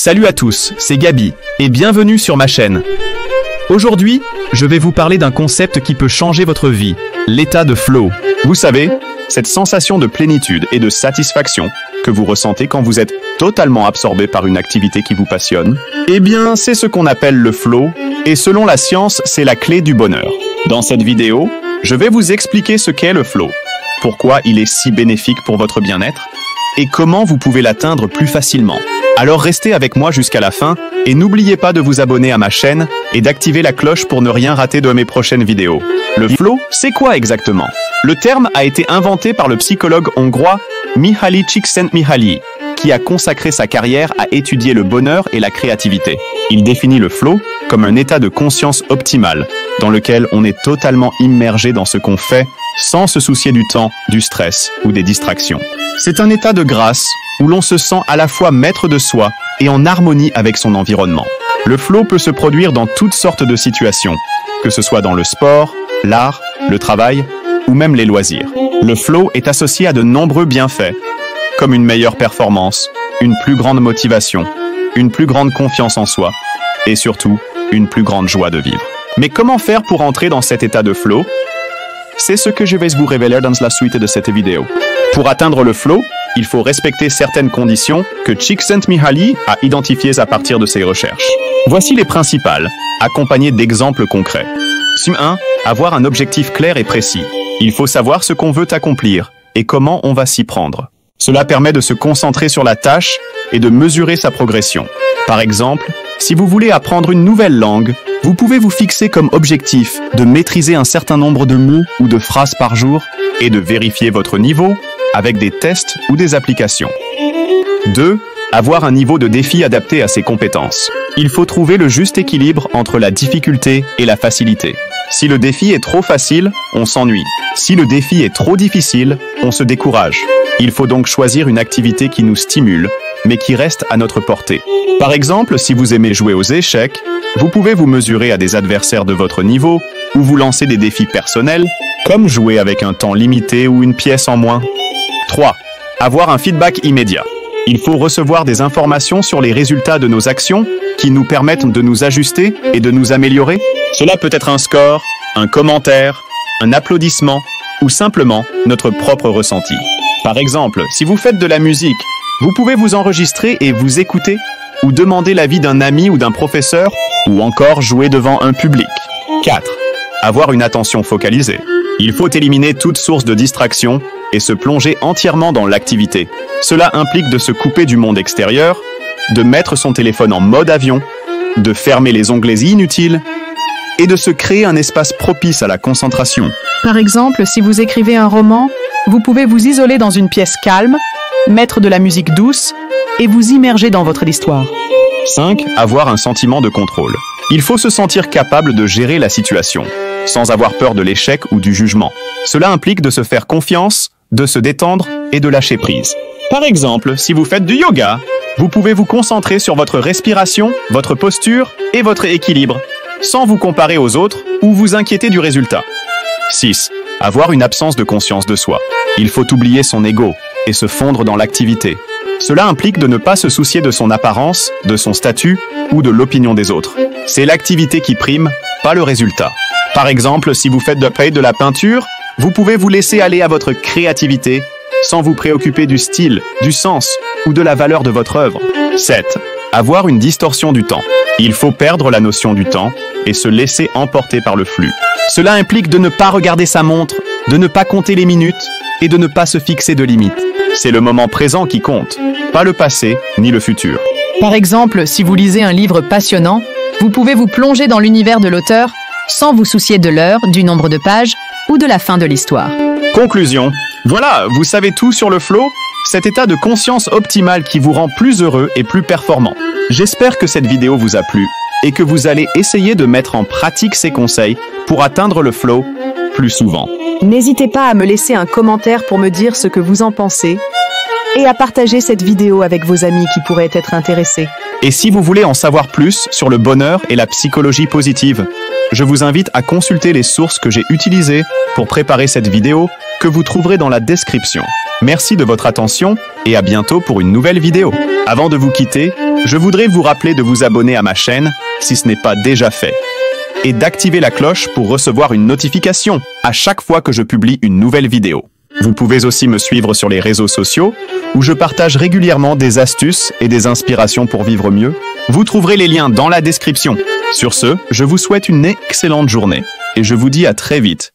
Salut à tous, c'est Gabi, et bienvenue sur ma chaîne. Aujourd'hui, je vais vous parler d'un concept qui peut changer votre vie, l'état de flow. Vous savez, cette sensation de plénitude et de satisfaction que vous ressentez quand vous êtes totalement absorbé par une activité qui vous passionne. Eh bien, c'est ce qu'on appelle le flow, et selon la science, c'est la clé du bonheur. Dans cette vidéo, je vais vous expliquer ce qu'est le flow, pourquoi il est si bénéfique pour votre bien-être, et comment vous pouvez l'atteindre plus facilement. Alors restez avec moi jusqu'à la fin et n'oubliez pas de vous abonner à ma chaîne et d'activer la cloche pour ne rien rater de mes prochaines vidéos. Le flow, c'est quoi exactement? Le terme a été inventé par le psychologue hongrois Mihaly Csikszentmihalyi, qui a consacré sa carrière à étudier le bonheur et la créativité. Il définit le flow comme un état de conscience optimal, dans lequel on est totalement immergé dans ce qu'on fait, sans se soucier du temps, du stress ou des distractions. C'est un état de grâce où l'on se sent à la fois maître de soi et en harmonie avec son environnement. Le flow peut se produire dans toutes sortes de situations, que ce soit dans le sport, l'art, le travail ou même les loisirs. Le flow est associé à de nombreux bienfaits, comme une meilleure performance, une plus grande motivation, une plus grande confiance en soi et surtout une plus grande joie de vivre. Mais comment faire pour entrer dans cet état de flow? C'est ce que je vais vous révéler dans la suite de cette vidéo. Pour atteindre le flow, il faut respecter certaines conditions que Csikszentmihalyi a identifiées à partir de ses recherches. Voici les principales, accompagnées d'exemples concrets. 1. Avoir un objectif clair et précis. Il faut savoir ce qu'on veut accomplir et comment on va s'y prendre. Cela permet de se concentrer sur la tâche et de mesurer sa progression. Par exemple, si vous voulez apprendre une nouvelle langue, vous pouvez vous fixer comme objectif de maîtriser un certain nombre de mots ou de phrases par jour et de vérifier votre niveau avec des tests ou des applications. 2. Avoir un niveau de défi adapté à ses compétences. Il faut trouver le juste équilibre entre la difficulté et la facilité. Si le défi est trop facile, on s'ennuie. Si le défi est trop difficile, on se décourage. Il faut donc choisir une activité qui nous stimule, mais qui reste à notre portée. Par exemple, si vous aimez jouer aux échecs, vous pouvez vous mesurer à des adversaires de votre niveau ou vous lancer des défis personnels, comme jouer avec un temps limité ou une pièce en moins. 3. Avoir un feedback immédiat. Il faut recevoir des informations sur les résultats de nos actions qui nous permettent de nous ajuster et de nous améliorer. Cela peut être un score, un commentaire, un applaudissement ou simplement notre propre ressenti. Par exemple, si vous faites de la musique, vous pouvez vous enregistrer et vous écouter ou demander l'avis d'un ami ou d'un professeur ou encore jouer devant un public. 4. Avoir une attention focalisée. Il faut éliminer toute source de distraction et se plonger entièrement dans l'activité. Cela implique de se couper du monde extérieur, de mettre son téléphone en mode avion, de fermer les onglets inutiles et de se créer un espace propice à la concentration. Par exemple, si vous écrivez un roman, vous pouvez vous isoler dans une pièce calme, mettre de la musique douce et vous immerger dans votre histoire. 5. Avoir un sentiment de contrôle. Il faut se sentir capable de gérer la situation, sans avoir peur de l'échec ou du jugement. Cela implique de se faire confiance, de se détendre et de lâcher prise. Par exemple, si vous faites du yoga, vous pouvez vous concentrer sur votre respiration, votre posture et votre équilibre, sans vous comparer aux autres ou vous inquiéter du résultat. 6. Avoir une absence de conscience de soi. Il faut oublier son ego et se fondre dans l'activité. Cela implique de ne pas se soucier de son apparence, de son statut ou de l'opinion des autres. C'est l'activité qui prime, pas le résultat. Par exemple, si vous faites de la peinture, vous pouvez vous laisser aller à votre créativité sans vous préoccuper du style, du sens ou de la valeur de votre œuvre. 7. Avoir une distorsion du temps. Il faut perdre la notion du temps et se laisser emporter par le flux. Cela implique de ne pas regarder sa montre, de ne pas compter les minutes et de ne pas se fixer de limites. C'est le moment présent qui compte, pas le passé ni le futur. Par exemple, si vous lisez un livre passionnant, vous pouvez vous plonger dans l'univers de l'auteur sans vous soucier de l'heure, du nombre de pages ou de la fin de l'histoire. Conclusion. Voilà, vous savez tout sur le flow, cet état de conscience optimale qui vous rend plus heureux et plus performant. J'espère que cette vidéo vous a plu et que vous allez essayer de mettre en pratique ces conseils pour atteindre le flow plus souvent. N'hésitez pas à me laisser un commentaire pour me dire ce que vous en pensez et à partager cette vidéo avec vos amis qui pourraient être intéressés. Et si vous voulez en savoir plus sur le bonheur et la psychologie positive, je vous invite à consulter les sources que j'ai utilisées pour préparer cette vidéo que vous trouverez dans la description. Merci de votre attention et à bientôt pour une nouvelle vidéo. Avant de vous quitter, je voudrais vous rappeler de vous abonner à ma chaîne si ce n'est pas déjà fait et d'activer la cloche pour recevoir une notification à chaque fois que je publie une nouvelle vidéo. Vous pouvez aussi me suivre sur les réseaux sociaux où je partage régulièrement des astuces et des inspirations pour vivre mieux. Vous trouverez les liens dans la description. Sur ce, je vous souhaite une excellente journée et je vous dis à très vite